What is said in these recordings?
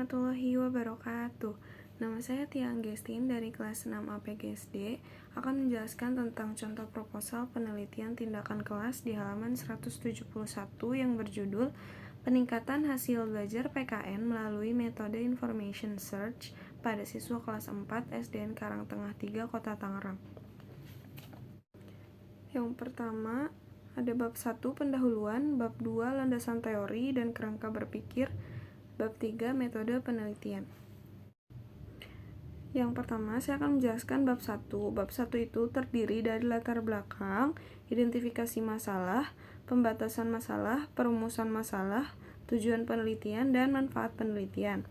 warahmatullahi wabarakatuh. Nama saya Tia Anggestin dari kelas 6 APGSD akan menjelaskan tentang contoh proposal penelitian tindakan kelas di halaman 171 yang berjudul Peningkatan Hasil Belajar PKN melalui Metode Information Search pada siswa kelas 4 SDN Karangtengah 3 Kota Tangerang. Yang pertama, ada bab 1 pendahuluan, bab 2 landasan teori dan kerangka berpikir, bab 3 metode penelitian. Yang pertama, saya akan menjelaskan bab 1. Bab 1 itu terdiri dari latar belakang, identifikasi masalah, pembatasan masalah, perumusan masalah, tujuan penelitian, dan manfaat penelitian.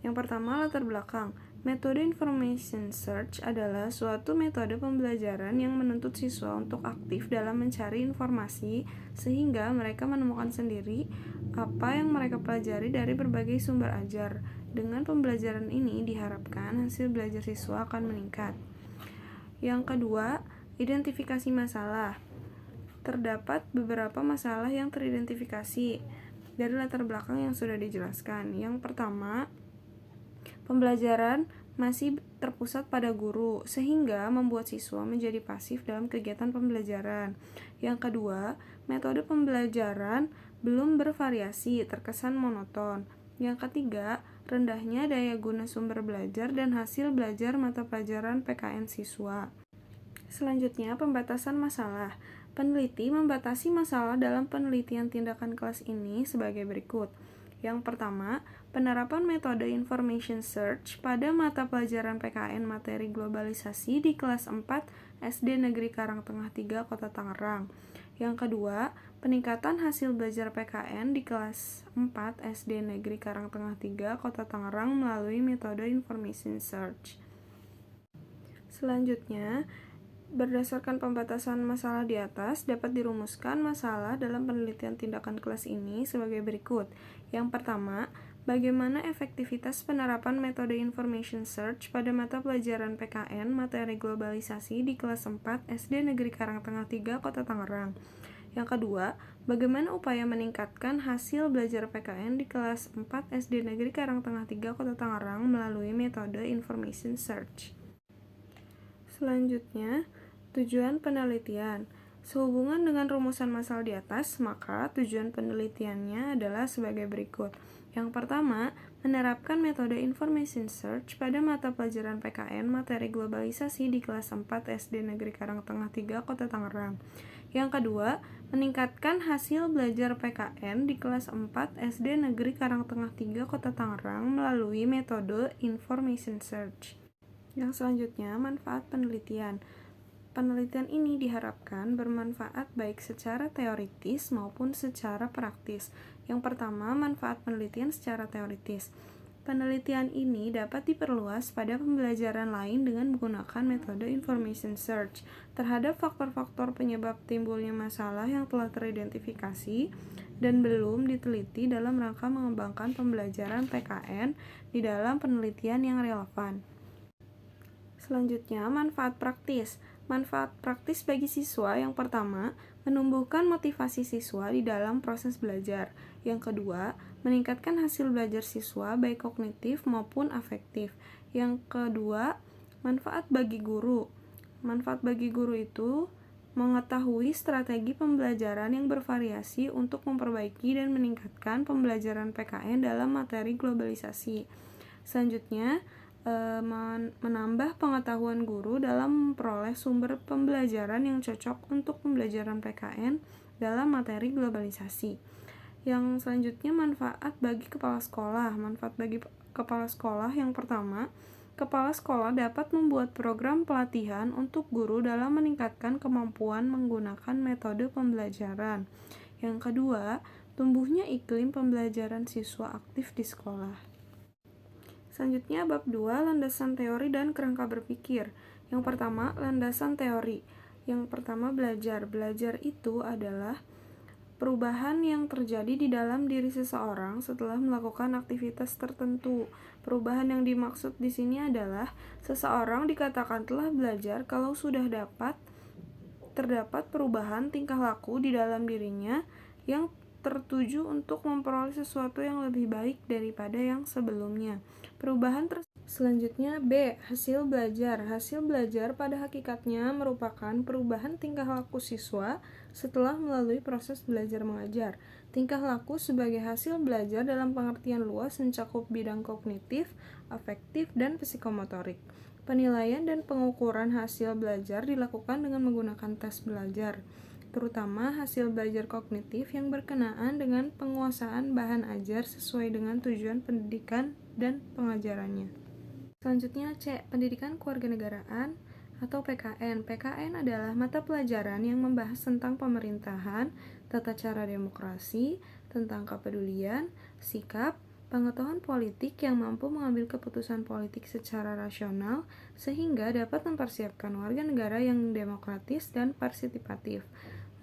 Yang pertama, latar belakang. Metode Information Search adalah suatu metode pembelajaran yang menuntut siswa untuk aktif dalam mencari informasi sehingga mereka menemukan sendiri apa yang mereka pelajari dari berbagai sumber ajar. Dengan pembelajaran ini diharapkan hasil belajar siswa akan meningkat. Yang kedua, identifikasi masalah. Terdapat beberapa masalah yang teridentifikasi dari latar belakang yang sudah dijelaskan. Yang pertama, pembelajaran masih terpusat pada guru, sehingga membuat siswa menjadi pasif dalam kegiatan pembelajaran. Yang kedua, metode pembelajaran belum bervariasi, terkesan monoton. Yang ketiga, rendahnya daya guna sumber belajar dan hasil belajar mata pelajaran PKN siswa. Selanjutnya, pembatasan masalah. Peneliti membatasi masalah dalam penelitian tindakan kelas ini sebagai berikut. Yang pertama, penerapan metode Information Search pada mata pelajaran PKN materi globalisasi di kelas 4 SD Negeri Karangtengah 3 Kota Tangerang. Yang kedua, peningkatan hasil belajar PKN di kelas 4 SD Negeri Karangtengah 3 Kota Tangerang melalui metode Information Search. Selanjutnya, berdasarkan pembatasan masalah di atas, dapat dirumuskan masalah dalam penelitian tindakan kelas ini sebagai berikut. Yang pertama, bagaimana efektivitas penerapan metode Information Search pada mata pelajaran PKN materi globalisasi di kelas 4 SD Negeri Karangtengah 3 Kota Tangerang. Yang kedua, bagaimana upaya meningkatkan hasil belajar PKN di kelas 4 SD Negeri Karangtengah 3 Kota Tangerang melalui metode Information Search. Selanjutnya, tujuan penelitian. Sehubungan dengan rumusan masalah di atas, maka tujuan penelitiannya adalah sebagai berikut. Yang pertama, menerapkan metode Information Search pada mata pelajaran PKN materi globalisasi di kelas 4 SD Negeri Karangtengah 3 Kota Tangerang. Yang kedua, meningkatkan hasil belajar PKN di kelas 4 SD Negeri Karangtengah 3 Kota Tangerang melalui metode Information Search. Yang selanjutnya, manfaat penelitian. Penelitian ini diharapkan bermanfaat baik secara teoritis maupun secara praktis. Yang pertama, manfaat penelitian secara teoritis. Penelitian ini dapat diperluas pada pembelajaran lain dengan menggunakan metode Information Search terhadap faktor-faktor penyebab timbulnya masalah yang telah teridentifikasi dan belum diteliti dalam rangka mengembangkan pembelajaran PKN di dalam penelitian yang relevan. Selanjutnya, manfaat praktis. Manfaat praktis bagi siswa yang pertama, menumbuhkan motivasi siswa di dalam proses belajar. Yang kedua, meningkatkan hasil belajar siswa baik kognitif maupun afektif. Yang kedua, manfaat bagi guru. Manfaat bagi guru itu mengetahui strategi pembelajaran yang bervariasi untuk memperbaiki dan meningkatkan pembelajaran PKN dalam materi globalisasi. Selanjutnya, menambah pengetahuan guru dalam memperoleh sumber pembelajaran yang cocok untuk pembelajaran PKN dalam materi globalisasi. Yang selanjutnya, manfaat bagi kepala sekolah. Manfaat bagi kepala sekolah yang pertama, kepala sekolah dapat membuat program pelatihan untuk guru dalam meningkatkan kemampuan menggunakan metode pembelajaran. Yang kedua, tumbuhnya iklim pembelajaran siswa aktif di sekolah. Selanjutnya, bab 2, landasan teori dan kerangka berpikir. Yang pertama, landasan teori. Yang pertama, belajar. Belajar itu adalah perubahan yang terjadi di dalam diri seseorang setelah melakukan aktivitas tertentu. Perubahan yang dimaksud di sini adalah seseorang dikatakan telah belajar kalau sudah terdapat perubahan tingkah laku di dalam dirinya yang tertuju untuk memperoleh sesuatu yang lebih baik daripada yang sebelumnya. Selanjutnya B. Hasil belajar. Hasil belajar pada hakikatnya merupakan perubahan tingkah laku siswa setelah melalui proses belajar mengajar. Tingkah laku sebagai hasil belajar dalam pengertian luas mencakup bidang kognitif, afektif, dan psikomotorik. Penilaian dan pengukuran hasil belajar dilakukan dengan menggunakan tes belajar, terutama hasil belajar kognitif yang berkenaan dengan penguasaan bahan ajar sesuai dengan tujuan pendidikan dan pengajarannya. Selanjutnya C. Pendidikan Kewarganegaraan atau PKN. PKN adalah mata pelajaran yang membahas tentang pemerintahan, tata cara demokrasi, tentang kepedulian, sikap, pengetahuan politik yang mampu mengambil keputusan politik secara rasional sehingga dapat mempersiapkan warga negara yang demokratis dan partisipatif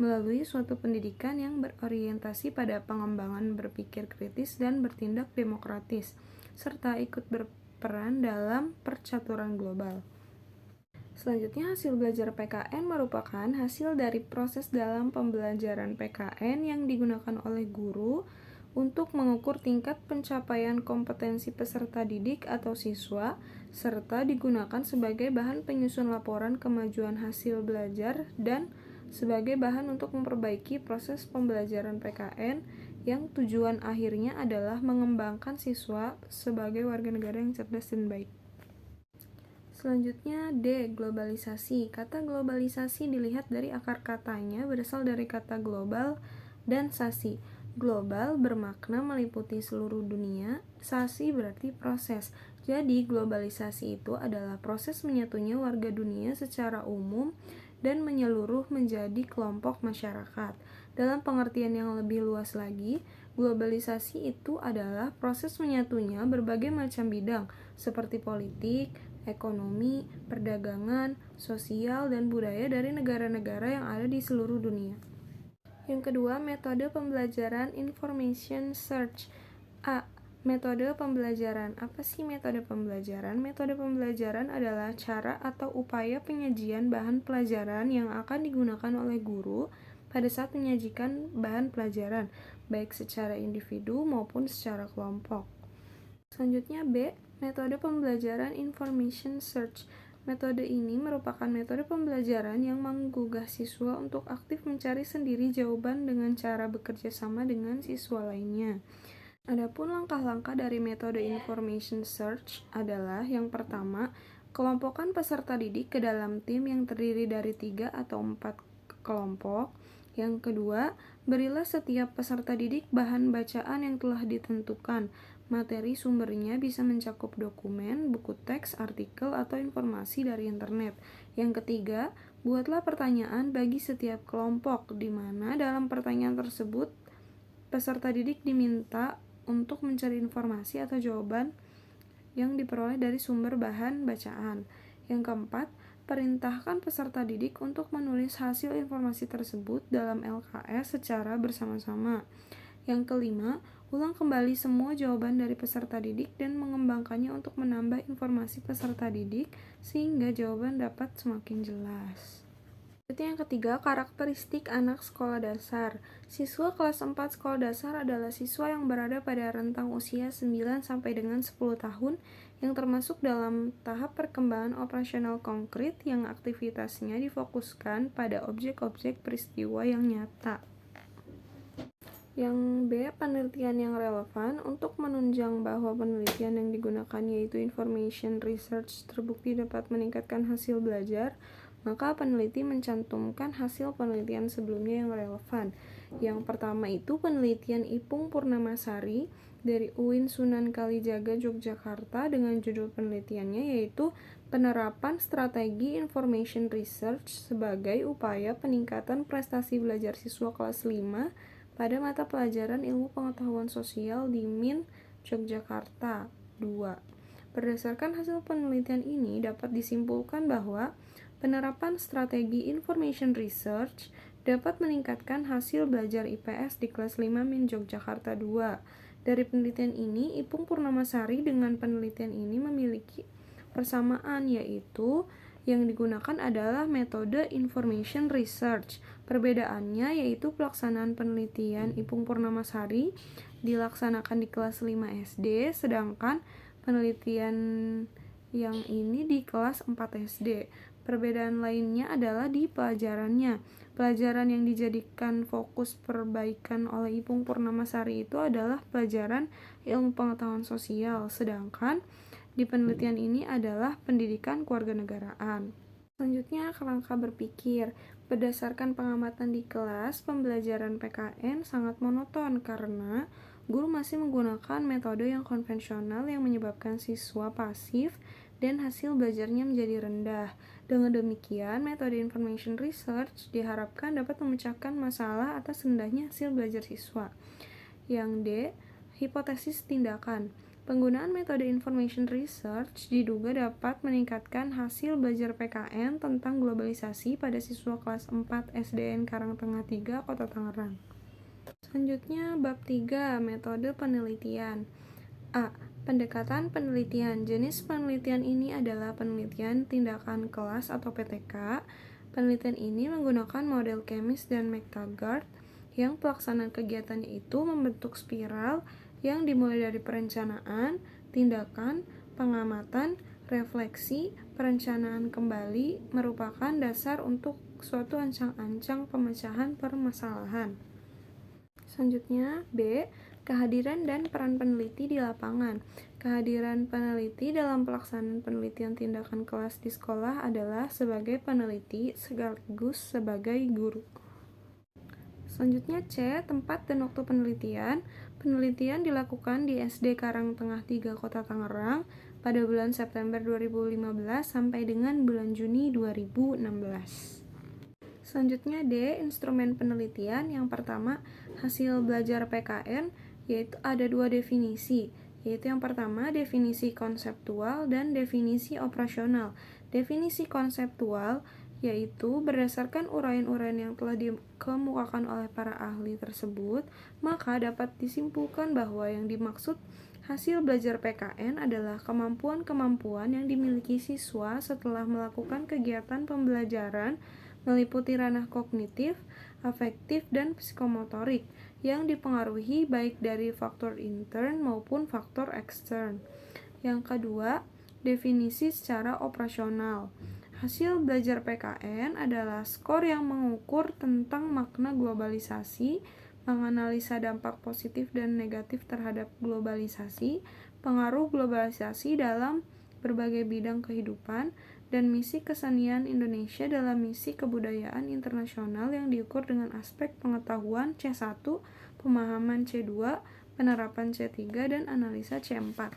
melalui suatu pendidikan yang berorientasi pada pengembangan berpikir kritis dan bertindak demokratis serta ikut berperan dalam percaturan global. Selanjutnya, hasil belajar PKN merupakan hasil dari proses dalam pembelajaran PKN yang digunakan oleh guru untuk mengukur tingkat pencapaian kompetensi peserta didik atau siswa, serta digunakan sebagai bahan penyusun laporan kemajuan hasil belajar dan sebagai bahan untuk memperbaiki proses pembelajaran PKN yang tujuan akhirnya adalah mengembangkan siswa sebagai warga negara yang cerdas dan baik. Selanjutnya D. Globalisasi. Kata globalisasi dilihat dari akar katanya berasal dari kata global dan sasi. Global bermakna meliputi seluruh dunia, sasi berarti proses. Jadi globalisasi itu adalah proses menyatunya warga dunia secara umum dan menyeluruh menjadi kelompok masyarakat. Dalam pengertian yang lebih luas lagi, globalisasi itu adalah proses menyatunya berbagai macam bidang seperti politik, ekonomi, perdagangan, sosial, dan budaya dari negara-negara yang ada di seluruh dunia. Yang kedua, metode pembelajaran information search. A. Metode pembelajaran. Apa sih metode pembelajaran? Metode pembelajaran adalah cara atau upaya penyajian bahan pelajaran yang akan digunakan oleh guru pada saat menyajikan bahan pelajaran, baik secara individu maupun secara kelompok. Selanjutnya B. Metode pembelajaran information search. Metode ini merupakan metode pembelajaran yang menggugah siswa untuk aktif mencari sendiri jawaban dengan cara bekerja sama dengan siswa lainnya. Adapun langkah-langkah dari metode information search adalah yang pertama, kelompokkan peserta didik ke dalam tim yang terdiri dari 3 atau 4 kelompok. Yang kedua, berilah setiap peserta didik bahan bacaan yang telah ditentukan. Materi sumbernya bisa mencakup dokumen, buku teks, artikel, atau informasi dari internet. Yang ketiga, buatlah pertanyaan bagi setiap kelompok, di mana dalam pertanyaan tersebut peserta didik diminta untuk mencari informasi atau jawaban yang diperoleh dari sumber bahan bacaan. Yang keempat, perintahkan peserta didik untuk menulis hasil informasi tersebut dalam LKS secara bersama-sama. Yang kelima, ulang kembali semua jawaban dari peserta didik dan mengembangkannya untuk menambah informasi peserta didik sehingga jawaban dapat semakin jelas. Yang ketiga, karakteristik anak sekolah dasar. Siswa kelas 4 sekolah dasar adalah siswa yang berada pada rentang usia 9 sampai dengan 10 tahun yang termasuk dalam tahap perkembangan operasional konkret yang aktivitasnya difokuskan pada objek-objek peristiwa yang nyata. Yang B, penelitian yang relevan. Untuk menunjang bahwa penelitian yang digunakan yaitu information research terbukti dapat meningkatkan hasil belajar, maka peneliti mencantumkan hasil penelitian sebelumnya yang relevan. Yang pertama itu penelitian Ipung Purnamasari dari UIN Sunan Kalijaga Yogyakarta dengan judul penelitiannya yaitu penerapan strategi information research sebagai upaya peningkatan prestasi belajar siswa kelas 5 pada mata pelajaran ilmu pengetahuan sosial di MIN Yogyakarta 2. Berdasarkan hasil penelitian ini dapat disimpulkan bahwa penerapan strategi information research dapat meningkatkan hasil belajar IPS di kelas 5 MIN Yogyakarta 2. Dari penelitian ini, Ipung Purnamasari dengan penelitian ini memiliki persamaan, yaitu Yang digunakan adalah metode information research. Perbedaannya yaitu pelaksanaan penelitian Ipung Purnamasari dilaksanakan di kelas 5 SD, sedangkan penelitian yang ini di kelas 4 SD. Perbedaan lainnya adalah di pelajarannya. Pelajaran yang dijadikan fokus perbaikan oleh Ipung Purnamasari itu adalah pelajaran ilmu pengetahuan sosial, sedangkan di penelitian ini adalah pendidikan kewarganegaraan. Selanjutnya, kerangka berpikir. Berdasarkan pengamatan di kelas, pembelajaran PKN sangat monoton karena guru masih menggunakan metode yang konvensional yang menyebabkan siswa pasif dan hasil belajarnya menjadi rendah. Dengan demikian, metode information research diharapkan dapat memecahkan masalah atas rendahnya hasil belajar siswa. Yang D, hipotesis tindakan. Penggunaan metode information research diduga dapat meningkatkan hasil belajar PKN tentang globalisasi pada siswa kelas 4 SDN Karangtengah 3, Kota Tangerang. Selanjutnya, bab 3, metode penelitian. A. Pendekatan penelitian. Jenis penelitian ini adalah penelitian tindakan kelas atau PTK. Penelitian ini menggunakan model Chemis dan McTaggart yang pelaksanaan kegiatannya itu membentuk spiral yang dimulai dari perencanaan, tindakan, pengamatan, refleksi, perencanaan kembali merupakan dasar untuk suatu ancang-ancang pemecahan permasalahan. Selanjutnya, B. Kehadiran dan peran peneliti di lapangan. Kehadiran peneliti dalam pelaksanaan penelitian tindakan kelas di sekolah adalah sebagai peneliti sekaligus sebagai guru. Selanjutnya C. Tempat dan waktu penelitian. Penelitian dilakukan di SD Karangtengah 3 Kota Tangerang pada bulan September 2015 sampai dengan bulan Juni 2016. Selanjutnya D. Instrumen penelitian. Yang pertama, hasil belajar PKN, yaitu ada dua definisi, yaitu yang pertama definisi konseptual dan definisi operasional. Definisi konseptual yaitu berdasarkan uraian-uraian yang telah dikemukakan oleh para ahli tersebut, maka dapat disimpulkan bahwa yang dimaksud hasil belajar PKN adalah kemampuan-kemampuan yang dimiliki siswa setelah melakukan kegiatan pembelajaran meliputi ranah kognitif, afektif, dan psikomotorik yang dipengaruhi baik dari faktor intern maupun faktor ekstern. Yang kedua, definisi secara operasional. Hasil belajar PKN adalah skor yang mengukur tentang makna globalisasi, menganalisa dampak positif dan negatif terhadap globalisasi, pengaruh globalisasi dalam berbagai bidang kehidupan, dan misi kesenian Indonesia dalam misi kebudayaan internasional yang diukur dengan aspek pengetahuan C1, pemahaman C2, penerapan C3, dan analisa C4.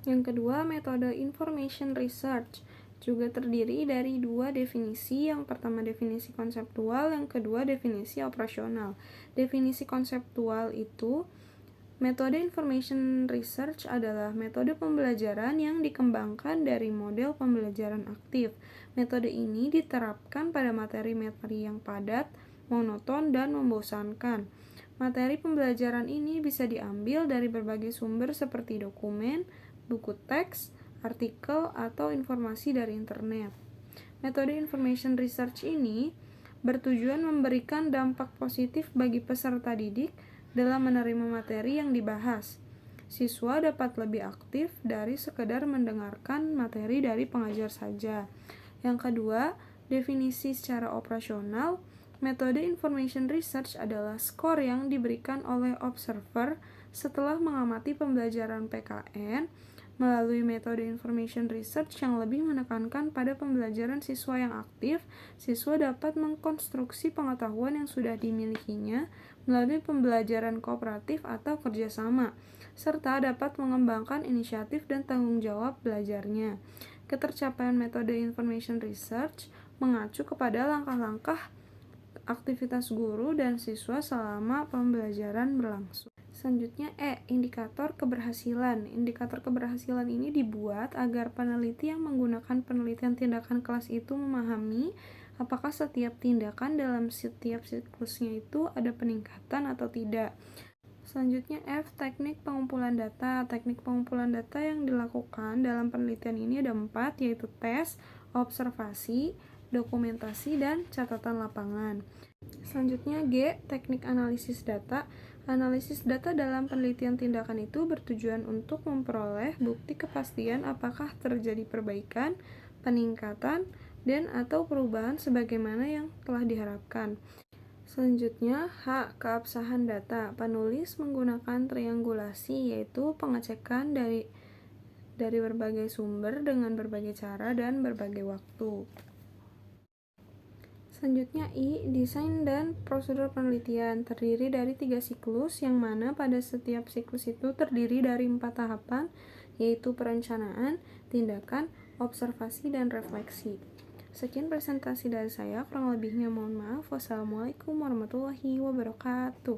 Yang kedua, metode information research juga terdiri dari dua definisi. Yang pertama definisi konseptual, yang kedua definisi operasional. Definisi konseptual itu, metode information research adalah metode pembelajaran yang dikembangkan dari model pembelajaran aktif. Metode ini diterapkan pada materi-materi yang padat, monoton, dan membosankan. Materi pembelajaran ini bisa diambil dari berbagai sumber seperti dokumen, buku teks, artikel, atau informasi dari internet. Metode information research ini bertujuan memberikan dampak positif bagi peserta didik dalam menerima materi yang dibahas. Siswa dapat lebih aktif dari sekedar mendengarkan materi dari pengajar saja. Yang kedua, definisi secara operasional. Metode information research adalah skor yang diberikan oleh observer setelah mengamati pembelajaran PKN. Melalui metode information research yang lebih menekankan pada pembelajaran siswa yang aktif, siswa dapat mengkonstruksi pengetahuan yang sudah dimilikinya melalui pembelajaran kooperatif atau kerjasama, serta dapat mengembangkan inisiatif dan tanggung jawab belajarnya. Ketercapaian metode information research mengacu kepada langkah-langkah aktivitas guru dan siswa selama pembelajaran berlangsung. Selanjutnya indikator keberhasilan. Indikator keberhasilan ini dibuat agar peneliti yang menggunakan penelitian tindakan kelas itu memahami apakah setiap tindakan dalam setiap siklusnya itu ada peningkatan atau tidak. Selanjutnya teknik pengumpulan data. Teknik pengumpulan data yang dilakukan dalam penelitian ini ada 4, yaitu tes, observasi, dokumentasi, dan catatan lapangan. Selanjutnya G, teknik analisis data. Analisis data dalam penelitian tindakan itu bertujuan untuk memperoleh bukti kepastian apakah terjadi perbaikan, peningkatan, dan atau perubahan sebagaimana yang telah diharapkan. Selanjutnya H, keabsahan data. Penulis menggunakan triangulasi, yaitu pengecekan dari berbagai sumber dengan berbagai cara dan berbagai waktu. Selanjutnya I, desain dan prosedur penelitian. Terdiri dari 3 siklus, yang mana pada setiap siklus itu terdiri dari 4 tahapan, yaitu perencanaan, tindakan, observasi, dan refleksi. Sekian presentasi dari saya, kurang lebihnya mohon maaf. Wassalamualaikum warahmatullahi wabarakatuh.